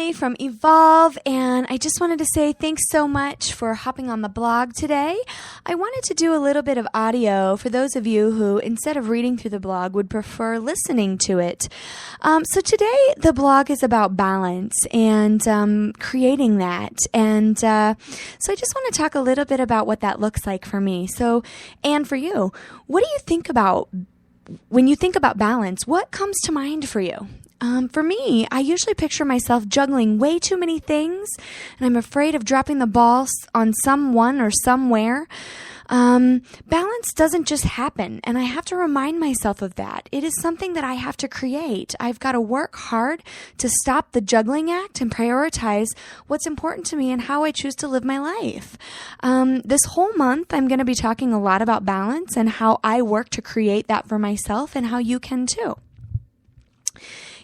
Emily from Evolve, and I just wanted to say thanks so much for hopping on the blog today. I wanted to do a little bit of audio for those of you who, instead of reading through the blog, would prefer listening to it. So today the blog is about balance and creating that. And so I just want to talk a little bit about what that looks like for me. So, and for you, what do you think about when you think about balance? What comes to mind for you? For me, I usually picture myself juggling way too many things, and I'm afraid of dropping the ball on someone or somewhere. Balance doesn't just happen, and I have to remind myself of that. It is something that I have to create. I've got to work hard to stop the juggling act and prioritize what's important to me and how I choose to live my life. This whole month, I'm going to be talking a lot about balance and how I work to create that for myself and how you can too.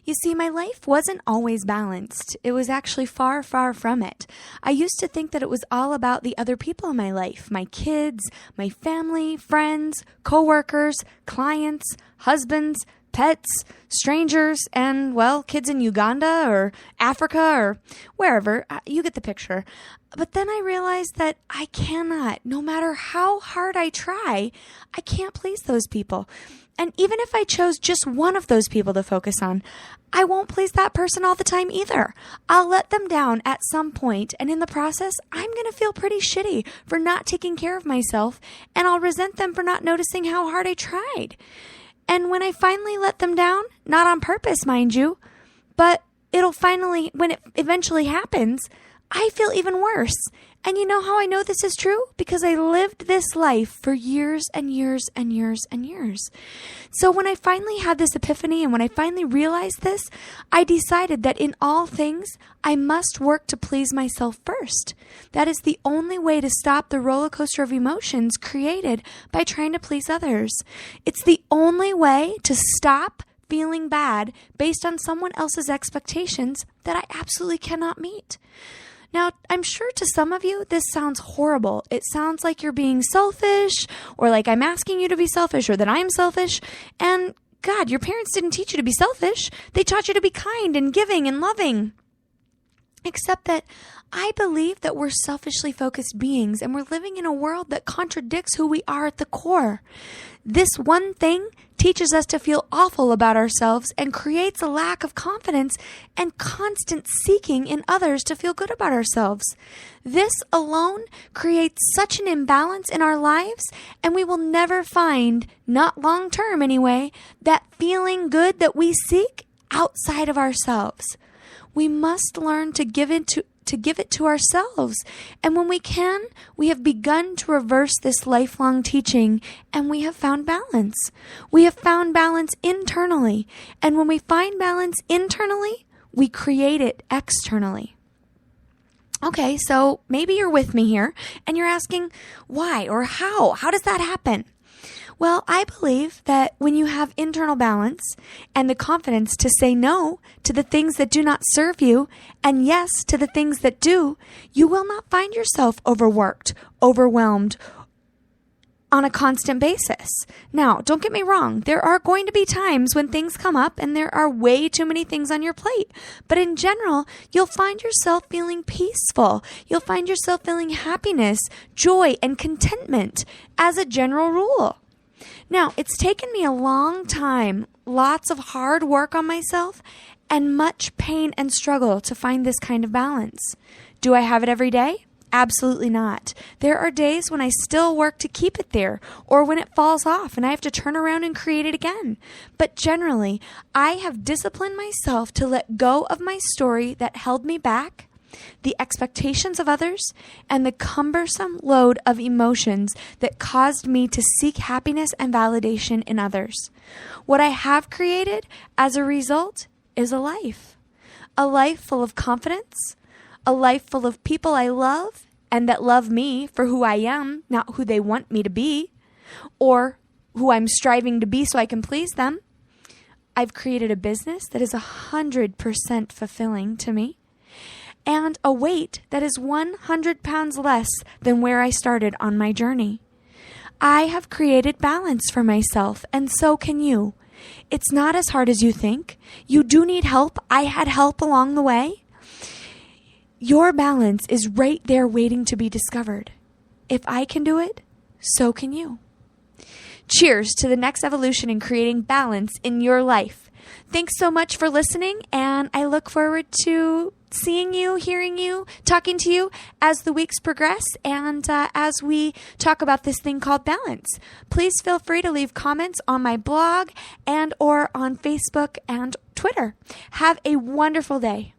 You see, my life wasn't always balanced. It was actually far, far from it. I used to think that it was all about the other people in my life, my kids, my family, friends, coworkers, clients, husbands, pets, strangers, and, well, kids in Uganda or Africa or wherever. You get the picture. But then I realized that I cannot, no matter how hard I try, I can't please those people. And even if I chose just one of those people to focus on, I won't please that person all the time either. I'll let them down at some point, and in the process, I'm going to feel pretty shitty for not taking care of myself, and I'll resent them for not noticing how hard I tried. And when I finally let them down, not on purpose, mind you, but when it eventually happens, I feel even worse. And you know how I know this is true? Because I lived this life for years and years and years and years. So when I finally had this epiphany and when I finally realized this, I decided that in all things, I must work to please myself first. That is the only way to stop the roller coaster of emotions created by trying to please others. It's the only way to stop feeling bad based on someone else's expectations that I absolutely cannot meet. Now, I'm sure to some of you, this sounds horrible. It sounds like you're being selfish, or like I'm asking you to be selfish, or that I'm selfish. And God, your parents didn't teach you to be selfish. They taught you to be kind and giving and loving. Except that I believe that we're selfishly focused beings, and we're living in a world that contradicts who we are at the core. This one thing teaches us to feel awful about ourselves and creates a lack of confidence and constant seeking in others to feel good about ourselves. This alone creates such an imbalance in our lives, and we will never find, not long term anyway, that feeling good that we seek outside of ourselves. We must learn to give it to ourselves. And when we can, we have begun to reverse this lifelong teaching, and we have found balance. We have found balance internally. And when we find balance internally, we create it externally. Okay, so maybe you're with me here, and you're asking, why or how? How does that happen? Well, I believe that when you have internal balance and the confidence to say no to the things that do not serve you and yes to the things that do, you will not find yourself overworked, overwhelmed on a constant basis. Now, don't get me wrong. There are going to be times when things come up and there are way too many things on your plate. But in general, you'll find yourself feeling peaceful. You'll find yourself feeling happiness, joy, and contentment as a general rule. Now, it's taken me a long time, lots of hard work on myself, and much pain and struggle to find this kind of balance. Do I have it every day? Absolutely not. There are days when I still work to keep it there, or when it falls off and I have to turn around and create it again. But generally, I have disciplined myself to let go of my story that held me back, the expectations of others, and the cumbersome load of emotions that caused me to seek happiness and validation in others. What I have created as a result is a life full of confidence, a life full of people I love and that love me for who I am, not who they want me to be, or who I'm striving to be so I can please them. I've created a business that is 100% fulfilling to me, and a weight that is 100 pounds less than where I started on my journey. I have created balance for myself, and so can you. It's not as hard as you think. You do need help. I had help along the way. Your balance is right there waiting to be discovered. If I can do it, so can you. Cheers to the next evolution in creating balance in your life. Thanks so much for listening, and I look forward to seeing you, hearing you, talking to you as the weeks progress and as we talk about this thing called balance. Please feel free to leave comments on my blog and or on Facebook and Twitter. Have a wonderful day.